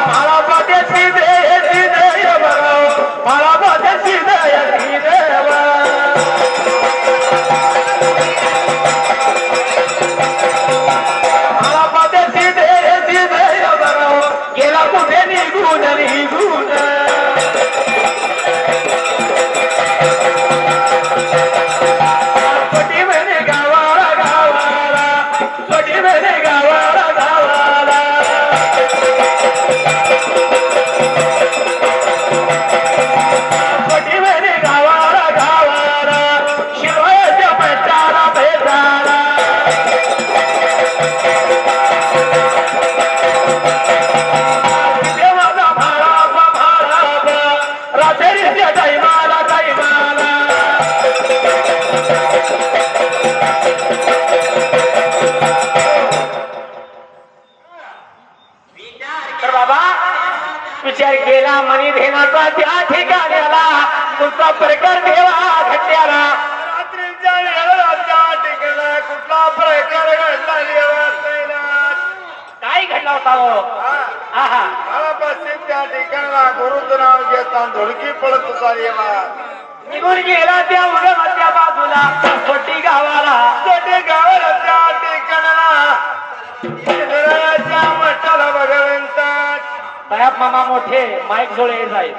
मला पाठ्याची देयची देय बघाव मला पाठ्याची देयची देव मला पाठ्याची देयची देय बघाव गेला कुठे निघून निघून छोटी मेरे गावाला गावाला छोटी मेरे गावाला गावाला छोटी मेरे गावाला गावाला शिवायच्या पेटाला पेटाला देवाचा भाळापा भाळापा रात्रीच्या टाईमाला टाईमाला तर बाबा विचार केला मनी धेनाचा त्या ठिकाण्याला तुमचा प्रकार देवा घट्याला रात्रीच्या वेळेला त्या ठिकाणी कुठला प्रकार घडला काय घडला होता हो मला बसेल त्या ठिकाणाला गुरुचं नाव घेता धुडकी पडत होता येवा निघून गेला त्या उड्या बाजूला छोटी गावाला त्या ठिकाणाला मठाला भगवंता साहेब मामा मोठे माईक जोडे जाईल